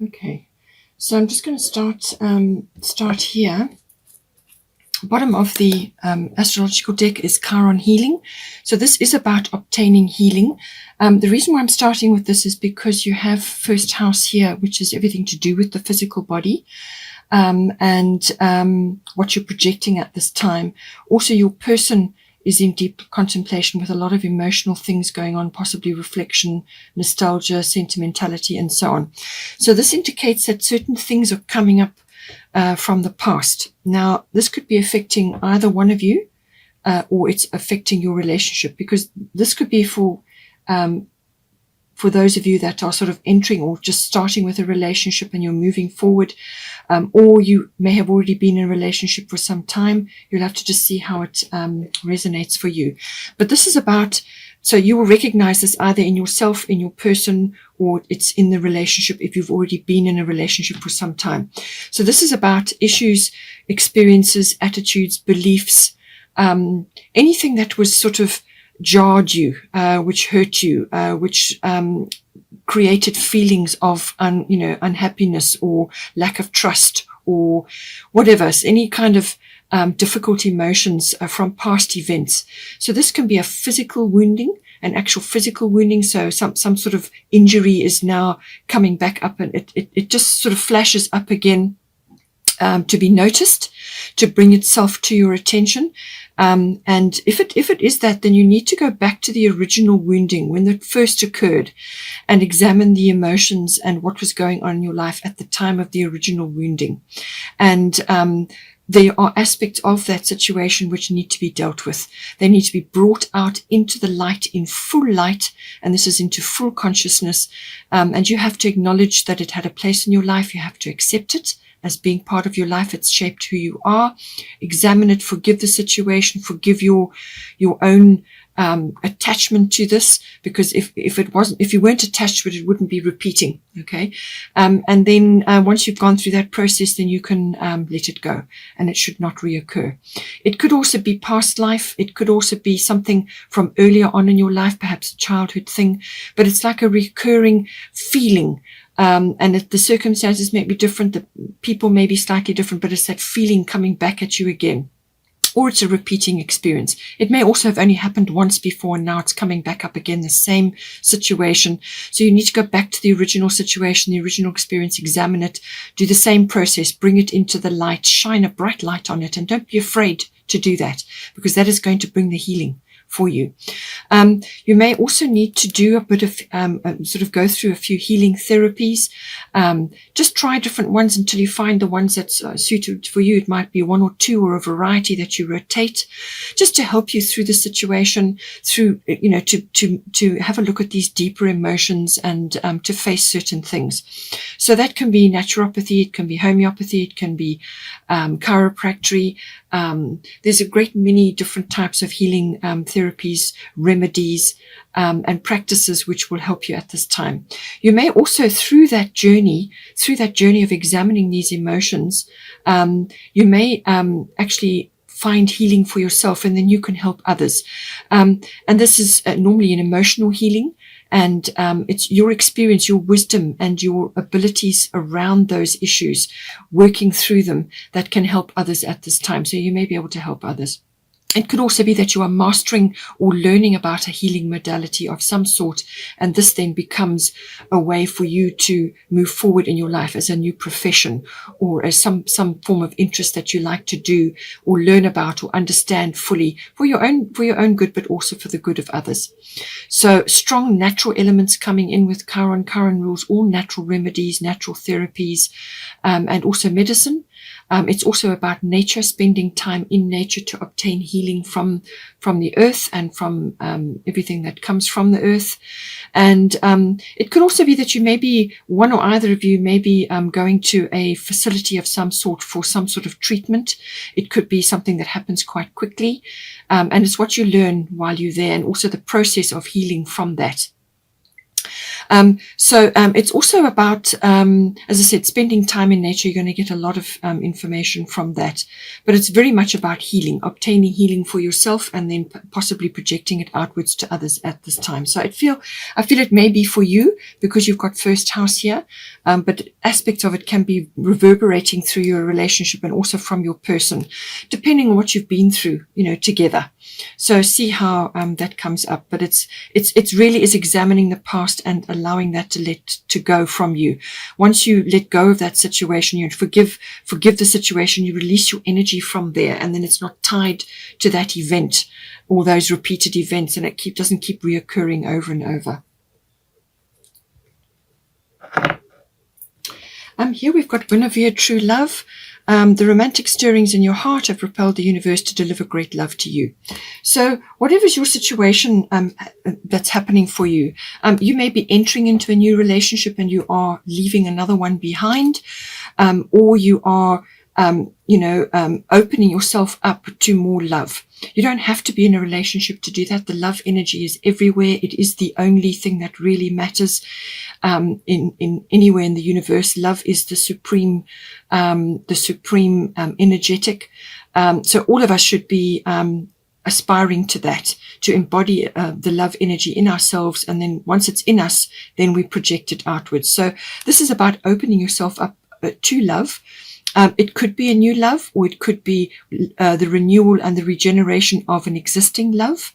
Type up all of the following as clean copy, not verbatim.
Okay, so I'm just going to start here. Bottom of the astrological deck is Chiron healing. So this is about obtaining healing. The reason why I'm starting with this is because you have first house here, which is everything to do with the physical body, and what you're projecting at this time. Also, your person is in deep contemplation with a lot of emotional things going on, possibly reflection, nostalgia, sentimentality, and so on. So this indicates that certain things are coming up from the past. Now, this could be affecting either one of you, or it's affecting your relationship, because this could be for those of you that are sort of entering or just starting with a relationship and you're moving forward, or you may have already been in a relationship for some time. You'll have to just see how it resonates for you. But this is about, so you will recognize this either in yourself, in your person, or it's in the relationship if you've already been in a relationship for some time. So this is about issues, experiences, attitudes, beliefs, anything that was sort of jarred you, which hurt you, which created feelings of unhappiness or lack of trust or whatever, so any kind of difficult emotions from past events. So this can be a physical wounding, an actual physical wounding. So some sort of injury is now coming back up, and it just sort of flashes up again, to be noticed, to bring itself to your attention. And if it is that, then you need to go back to the original wounding when it first occurred and examine the emotions and what was going on in your life at the time of the original wounding. And there are aspects of that situation which need to be dealt with. They need to be brought out into the light, in full light, and this is into full consciousness. And you have to acknowledge that it had a place in your life. You have to accept it as being part of your life. It's shaped who you are. Examine it, forgive the situation, forgive your own attachment to this, because if you weren't attached to it, it wouldn't be repeating. Okay. And then once you've gone through that process, then you can let it go, and it should not reoccur. It could also be past life. It could also be something from earlier on in your life, perhaps a childhood thing, but it's like a recurring feeling. And the circumstances may be different, the people may be slightly different, but it's that feeling coming back at you again. Or it's a repeating experience. It may also have only happened once before, and now it's coming back up again, the same situation. So you need to go back to the original situation, the original experience, examine it, do the same process, bring it into the light, shine a bright light on it, and don't be afraid to do that, because that is going to bring the healing for you. You may also need to do a bit of sort of go through a few healing therapies. Just try different ones until you find the ones that's suited for you. It might be one or two or a variety that you rotate, just to help you through the situation, through to have a look at these deeper emotions and to face certain things. So that can be naturopathy, it can be homeopathy, it can be chiropractic. There's a great many different types of healing therapies, remedies, and practices which will help you at this time. You may also, through that journey of examining these emotions, you may actually find healing for yourself, and then you can help others. And this is normally an emotional healing. And it's your experience, your wisdom, and your abilities around those issues, working through them, that can help others at this time. So you may be able to help others. It could also be that you are mastering or learning about a healing modality of some sort, and this then becomes a way for you to move forward in your life as a new profession, or as some form of interest that you like to do or learn about or understand fully for your own good, but also for the good of others. So strong natural elements coming in with Chiron. Chiron rules all natural remedies, natural therapies, and also medicine. It's also about nature, spending time in nature to obtain healing from the earth and from everything that comes from the earth. And it could also be that you may be, one or either of you may be going to a facility of some sort for some sort of treatment. It could be something that happens quite quickly, and it's what you learn while you're there, and also the process of healing from that. It's also about, as I said, spending time in nature. You're going to get a lot of information from that. But it's very much about healing, obtaining healing for yourself, and then possibly projecting it outwards to others at this time. So I feel it may be for you because you've got first house here, but aspects of it can be reverberating through your relationship and also from your person, depending on what you've been through, together. So see how that comes up. But it's really is examining the past and allowing that to go from you. Once you let go of that situation, you forgive the situation, you release your energy from there, and then it's not tied to that event or those repeated events, and it doesn't keep reoccurring over and over. Here we've got Guinevere, true love. The romantic stirrings in your heart have propelled the universe to deliver great love to you. So whatever's your situation that's happening for you, you may be entering into a new relationship and you are leaving another one behind, or you are opening yourself up to more love. You don't have to be in a relationship to do that. The love energy is everywhere. It is the only thing that really matters in anywhere in the universe. Love is the supreme energetic. So all of us should be aspiring to that, to embody the love energy in ourselves, and then once it's in us, then we project it outwards. So this is about opening yourself up to love. It could be a new love, or it could be the renewal and the regeneration of an existing love.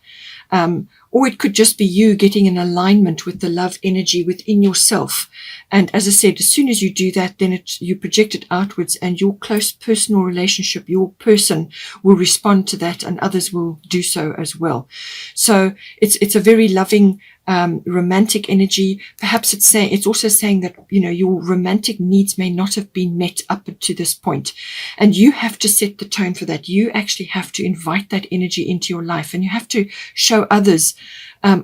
Or it could just be you getting in alignment with the love energy within yourself. And as I said, as soon as you do that, then you project it outwards, and your close personal relationship, your person, will respond to that, and others will do so as well. So it's a very loving, romantic energy. Perhaps it's also saying that, your romantic needs may not have been met up to this point. And you have to set the tone for that. You actually have to invite that energy into your life, and you have to show others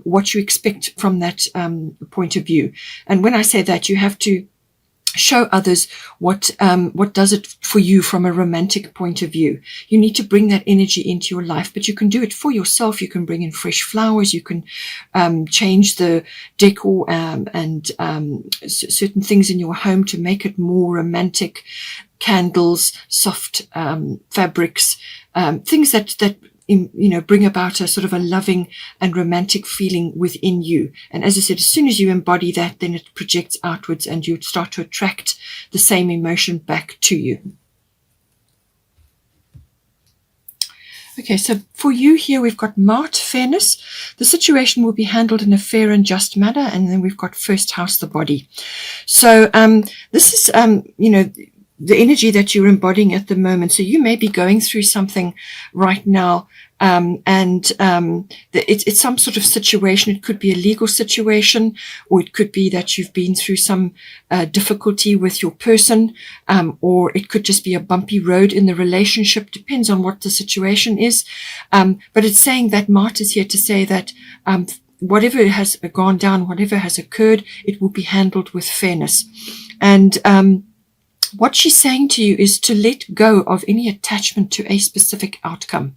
what you expect from that point of view. And when I say that, you have to show others what does it for you from a romantic point of view. You need to bring that energy into your life, but you can do it for yourself. You can bring in fresh flowers. You can change the decor and certain things in your home to make it more romantic. Candles, soft fabrics, things that bring about a sort of a loving and romantic feeling within you. And as I said, as soon as you embody that, then it projects outwards, and you start to attract the same emotion back to you. Okay, so for you here, we've got Mart, fairness. The situation will be handled in a fair and just manner. And then we've got first house, the body. So this is, the energy that you're embodying at the moment. So you may be going through something right now, it's some sort of situation. It could be a legal situation, or it could be that you've been through some difficulty with your person, or it could just be a bumpy road in the relationship. Depends on what the situation is. But it's saying that Mart is here to say that whatever has gone down, whatever has occurred, it will be handled with fairness. And what she's saying to you is to let go of any attachment to a specific outcome.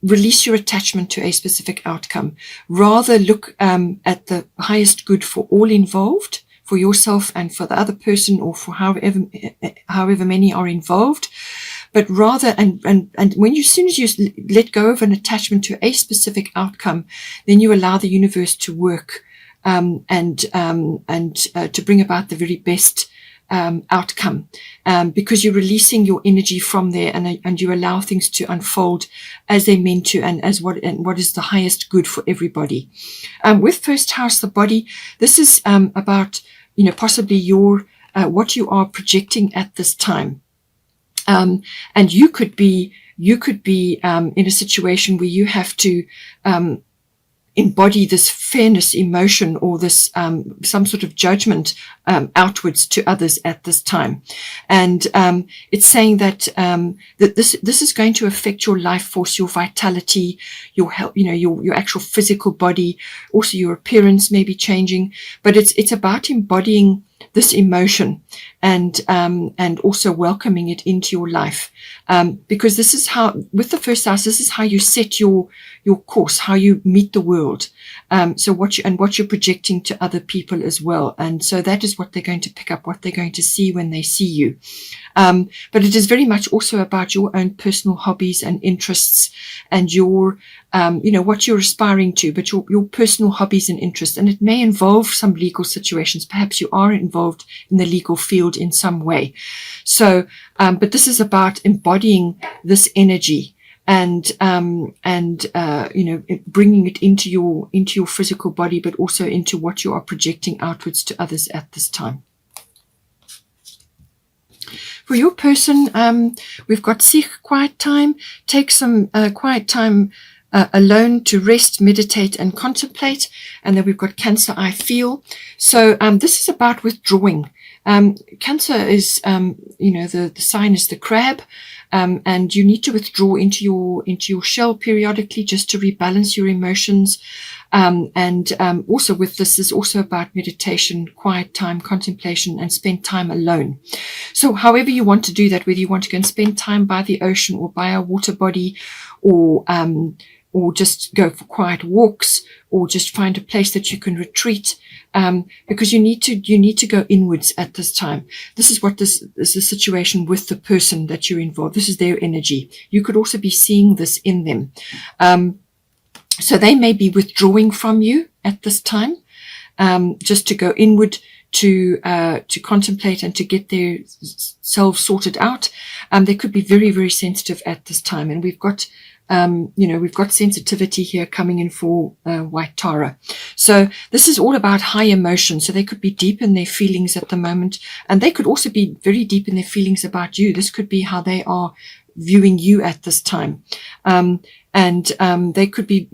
Release your attachment to a specific outcome. Rather look at the highest good for all involved, for yourself and for the other person, or for however many are involved. But rather, and when as soon as you let go of an attachment to a specific outcome, then you allow the universe to work and to bring about the very best outcome, because you're releasing your energy from there, and you allow things to unfold as they're meant to, and what is the highest good for everybody. With first house, the body, this is about possibly your what you are projecting at this time, and you could be in a situation where you have to embody this fairness emotion, or this some sort of judgment outwards to others at this time. And it's saying that that this is going to affect your life force, your vitality, your health, your actual physical body, also your appearance may be changing. But it's about embodying this emotion and also welcoming it into your life, because this is how, with the first house, this is how you set your course, how you meet the world. So what you're projecting to other people as well, and so that is what they're going to pick up, what they're going to see when they see you. But it is very much also about your own personal hobbies and interests, and your what you're aspiring to, but your personal hobbies and interests. And it may involve some legal situations. Perhaps you are involved in the legal field in some way. So, but this is about embodying this energy and bringing it into your physical body, but also into what you are projecting outwards to others at this time. For your person, we've got seek quiet time. Take some quiet time alone to rest, meditate, and contemplate. And then we've got Cancer, I feel. So this is about withdrawing. Cancer is, the sign is the crab. And you need to withdraw into your shell periodically just to rebalance your emotions. Also with this is also about meditation, quiet time, contemplation, and spend time alone. So however you want to do that, whether you want to go and spend time by the ocean or by a water body, or just go for quiet walks, or just find a place that you can retreat, because you need to go inwards at this time. This is what this is, the situation with the person that you're involved. This is their energy. You could also be seeing this in them. So they may be withdrawing from you at this time, just to go inward, to contemplate and to get their selves sorted out. They could be very, very sensitive at this time. And we've got sensitivity here coming in for White Tara. So this is all about high emotion. So they could be deep in their feelings at the moment, and they could also be very deep in their feelings about you. This could be how they are viewing you at this time. They could be,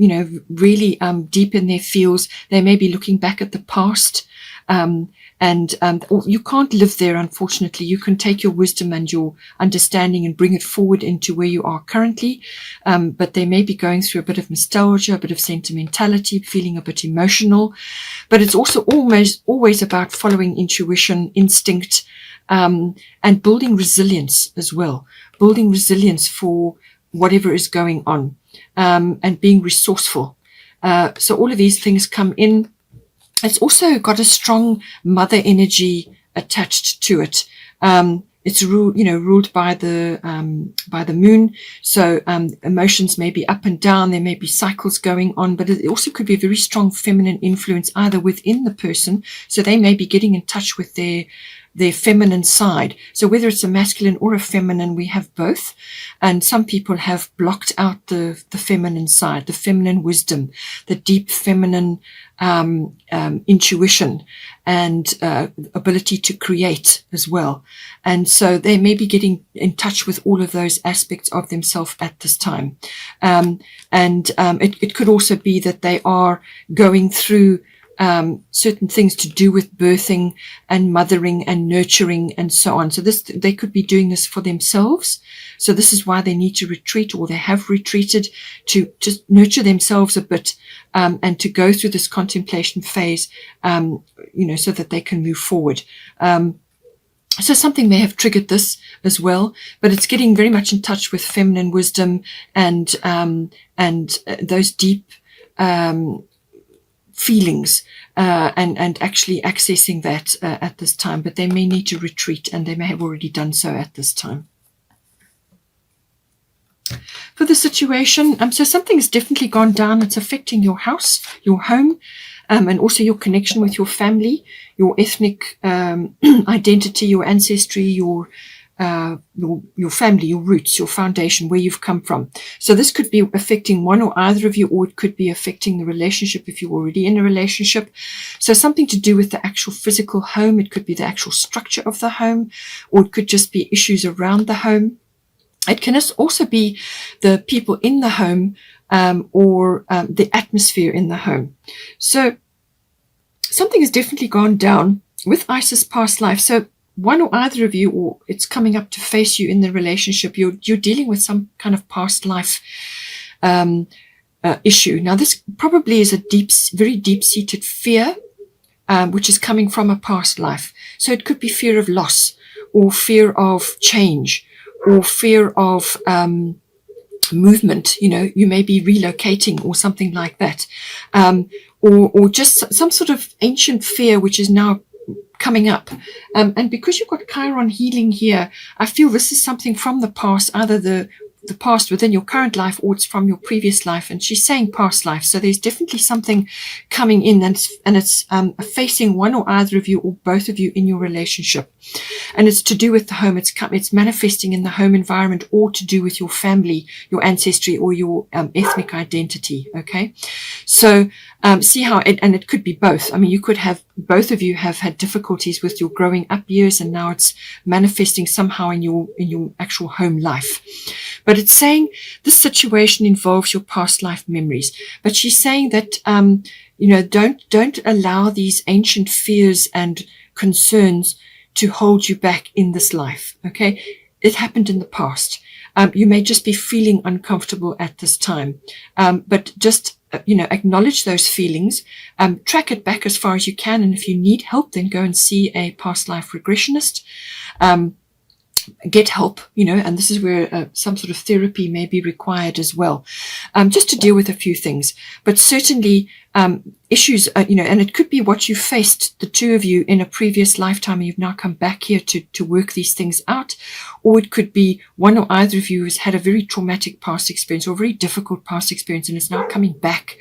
really deep in their feels. They may be looking back at the past. You can't live there, unfortunately. You can take your wisdom and your understanding and bring it forward into where you are currently. But they may be going through a bit of nostalgia, a bit of sentimentality, feeling a bit emotional. But it's also always about following intuition, instinct, and building resilience as well. Building resilience for whatever is going on, and being resourceful. So all of these things come in. It's also got a strong mother energy attached to it. It's ruled by the moon. So emotions may be up and down. There may be cycles going on, but it also could be a very strong feminine influence either within the person. So they may be getting in touch with their feminine side. So whether it's a masculine or a feminine, we have both. And some people have blocked out the feminine side, the feminine wisdom, the deep feminine intuition, and ability to create as well. And so they may be getting in touch with all of those aspects of themselves at this time. It could also be that they are going through certain things to do with birthing and mothering and nurturing and so on. So they could be doing this for themselves. So this is why they need to retreat, or they have retreated, to just nurture themselves a bit, and to go through this contemplation phase, so that they can move forward. So something may have triggered this as well, but it's getting very much in touch with feminine wisdom and those deep, feelings, and actually accessing that at this time. But they may need to retreat, and they may have already done so at this time. For the situation, so something's definitely gone down. It's affecting your house, your home, and also your connection with your family, your ethnic identity, your ancestry, your family, your roots, your foundation, where you've come from. So this could be affecting one or either of you, or it could be affecting the relationship if you're already in a relationship. So something to do with the actual physical home. It could be the actual structure of the home, or it could just be issues around the home. It can also be the people in the home, or the atmosphere in the home. So something has definitely gone down with Isis past life. So one or either of you, or it's coming up to face you in the relationship, you're dealing with some kind of past life issue. Now, this probably is a very deep-seated fear which is coming from a past life. So it could be fear of loss, or fear of change, or fear of movement. You may be relocating or something like that, or just some sort of ancient fear which is now coming up. And because you've got Chiron healing here, I feel this is something from the past, either the past within your current life, or it's from your previous life. And she's saying past life. So there's definitely something coming in, and it's facing one or either of you or both of you in your relationship. And it's to do with the home. It's manifesting in the home environment, or to do with your family, your ancestry, or your ethnic identity. Okay. So see how it could be both. I mean, you could have, both of you have had difficulties with your growing up years, and now it's manifesting somehow in your actual home life. But it's saying this situation involves your past life memories. But she's saying that, don't allow these ancient fears and concerns to hold you back in this life. Okay. It happened in the past. You may just be feeling uncomfortable at this time. But just, acknowledge those feelings, track it back as far as you can. And if you need help, then go and see a past life regressionist. Get help, and this is where some sort of therapy may be required as well, just to deal with a few things. But certainly issues, and it could be what you faced, the two of you, in a previous lifetime, and you've now come back here to work these things out. Or it could be one or either of you has had a very traumatic past experience, or a very difficult past experience, and is now coming back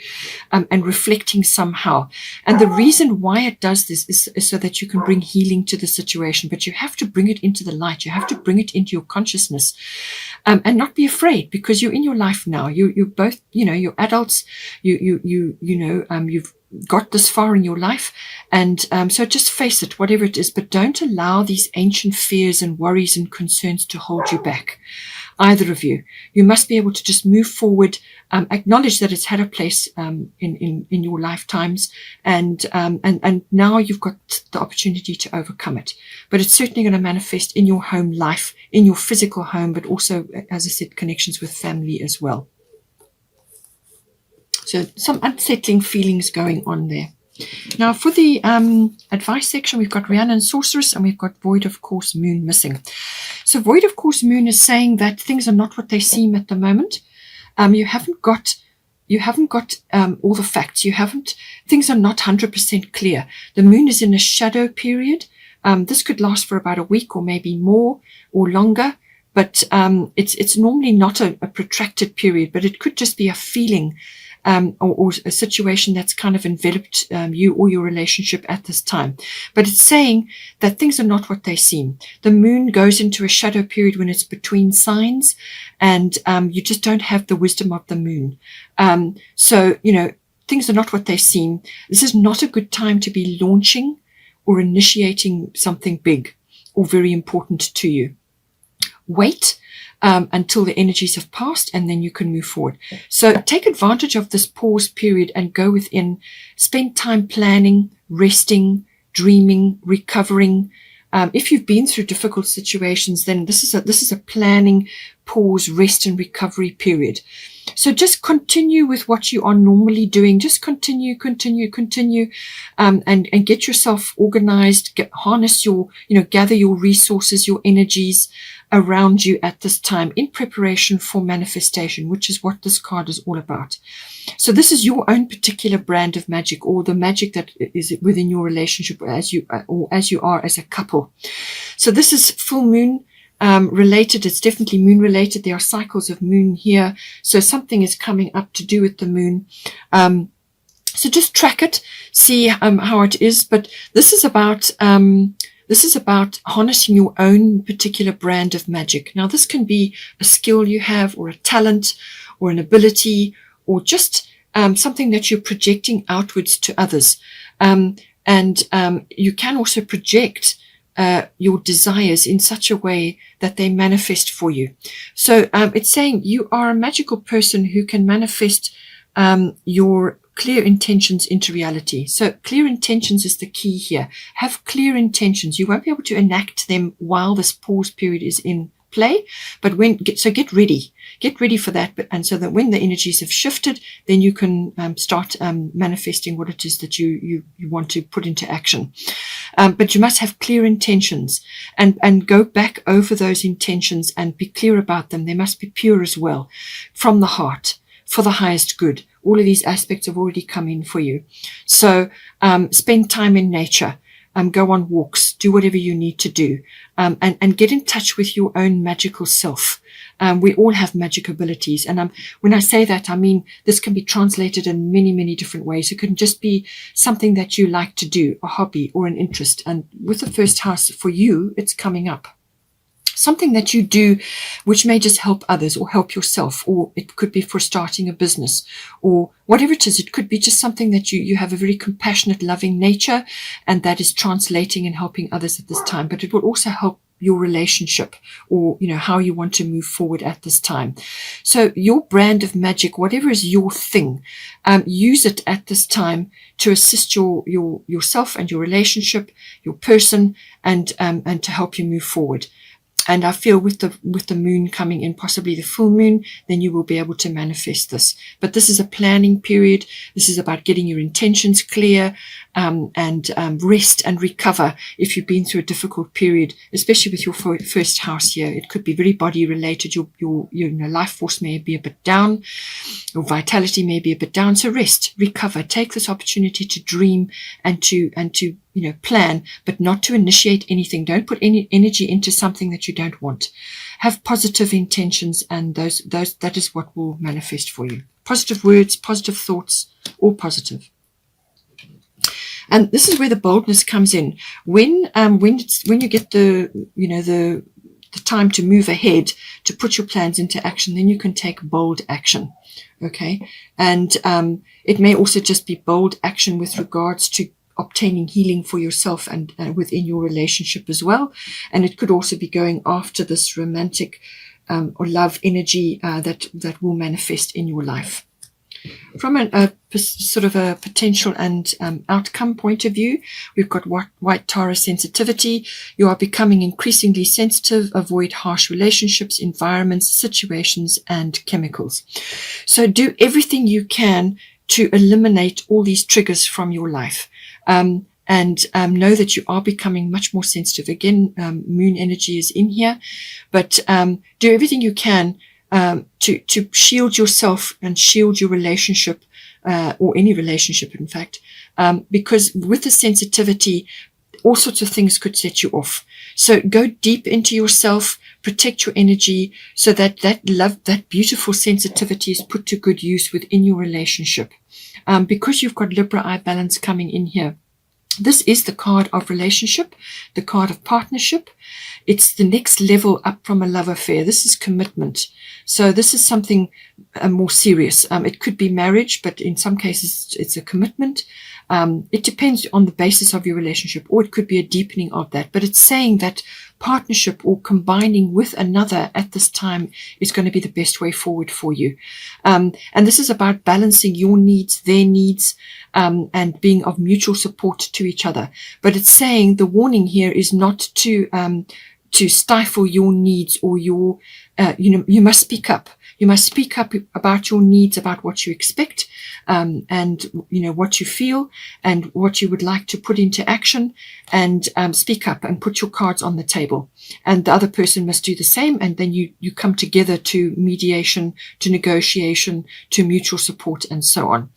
and reflecting somehow. And the reason why it does this is so that you can bring healing to the situation. But you have to bring it into the light. You have to bring it into your consciousness, and not be afraid, because you're in your life now. You're both, you're adults. You've got this far in your life, and so just face it, whatever it is. But don't allow these ancient fears and worries and concerns to hold you back, either of you. You must be able to just move forward, acknowledge that it's had a place in your lifetimes, and now you've got the opportunity to overcome it. But it's certainly going to manifest in your home life, in your physical home, but also, as I said, connections with family as well. So some unsettling feelings going on there. Now for the advice section, we've got Rhiannon Sorceress, and we've got Void of Course Moon missing. So Void of Course Moon is saying that things are not what they seem at the moment. You haven't got all the facts. Things are not 100% clear. The moon is in a shadow period. This could last for about a week, or maybe more or longer. But it's normally not a protracted period, but it could just be a feeling, or a situation that's kind of enveloped you or your relationship at this time. But it's saying that things are not what they seem. The moon goes into a shadow period when it's between signs, and you just don't have the wisdom of the moon. So, things are not what they seem. This is not a good time to be launching or initiating something big or very important to you. Wait until the energies have passed, and then you can move forward. So take advantage of this pause period and go within. Spend time planning, resting, dreaming, recovering. If you've been through difficult situations, then this is a planning, pause, rest, and recovery period. So just continue with what you are normally doing. Just continue, and get yourself organized. Harness your, gather your resources, your energies around you at this time in preparation for manifestation, which is what this card is all about. So this is your own particular brand of magic, or the magic that is within your relationship as you are as a couple. So this is full moon related. It's definitely moon related. There are cycles of moon here. So something is coming up to do with the moon. So just track it, see how it is. But this is about harnessing your own particular brand of magic. Now, this can be a skill you have, or a talent, or an ability, or just something that you're projecting outwards to others. And you can also project your desires in such a way that they manifest for you. So it's saying you are a magical person who can manifest your clear intentions into reality. So clear intentions is the key here. Have clear intentions. You won't be able to enact them while this pause period is in play. But get ready for that. And so that when the energies have shifted, then you can start manifesting what it is that you want to put into action. But you must have clear intentions and go back over those intentions and be clear about them. They must be pure as well, from the heart, for the highest good. All of these aspects have already come in for you. So spend time in nature. Go on walks, do whatever you need to do, and get in touch with your own magical self. We all have magic abilities. And when I say that, I mean, this can be translated in many, many different ways. It can just be something that you like to do, a hobby or an interest. And with the first house for you, it's coming up. Something that you do which may just help others or help yourself, or it could be for starting a business or whatever it is. It could be just something that you have a very compassionate, loving nature, and that is translating and helping others at this time. But it will also help your relationship, or how you want to move forward at this time. So your brand of magic, whatever is your thing, use it at this time to assist yourself and your relationship, your person, and to help you move forward. And I feel with the moon coming in, possibly the full moon, then you will be able to manifest this. But this is a planning period. This is about getting your intentions clear, and rest and recover if you've been through a difficult period, especially with your first house here. It could be very body related. Your life force may be a bit down. Your vitality may be a bit down. So rest, recover, take this opportunity to dream and to plan, but not to initiate anything. Don't put any energy into something that you don't want. Have positive intentions, and that is what will manifest for you. Positive words, positive thoughts, all positive. And this is where the boldness comes in. When you get the time to move ahead, to put your plans into action, then you can take bold action. Okay. And it may also just be bold action with regards to obtaining healing for yourself and within your relationship as well. And it could also be going after this romantic or love energy that will manifest in your life. From a sort of a potential and outcome point of view, we've got white Taurus sensitivity. You are becoming increasingly sensitive. Avoid harsh relationships, environments, situations, and chemicals. So do everything you can to eliminate all these triggers from your life. And know that you are becoming much more sensitive. Again, moon energy is in here, but do everything you can to shield yourself and shield your relationship, or any relationship, in fact, because with the sensitivity, all sorts of things could set you off. So go deep into yourself, protect your energy, so that love, that beautiful sensitivity is put to good use within your relationship. Because you've got Libra eye balance coming in here. This is the card of relationship, the card of partnership. It's the next level up from a love affair. This is commitment. So this is something more serious. It could be marriage, but in some cases it's a commitment. It depends on the basis of your relationship, or it could be a deepening of that. But it's saying that partnership or combining with another at this time is going to be the best way forward for you. And this is about balancing your needs, their needs, and being of mutual support to each other. But it's saying the warning here is not to stifle your needs or your, you must speak up. You must speak up about your needs, about what you expect, and what you feel and what you would like to put into action, and speak up and put your cards on the table. And the other person must do the same, and then you come together to mediation, to negotiation, to mutual support, and so on.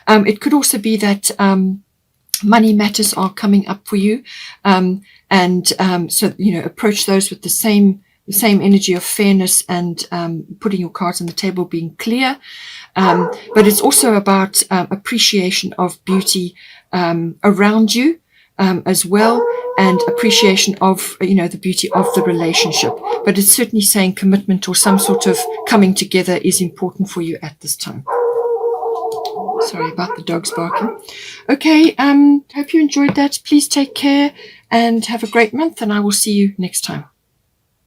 It could also be that money matters are coming up for you, so approach those with the same energy of fairness and putting your cards on the table, being clear. But it's also about appreciation of beauty around you as well, and appreciation of the beauty of the relationship. But it's certainly saying commitment or some sort of coming together is important for you at this time. Sorry about the dogs barking. Okay, hope you enjoyed that. Please take care and have a great month, and I will see you next time.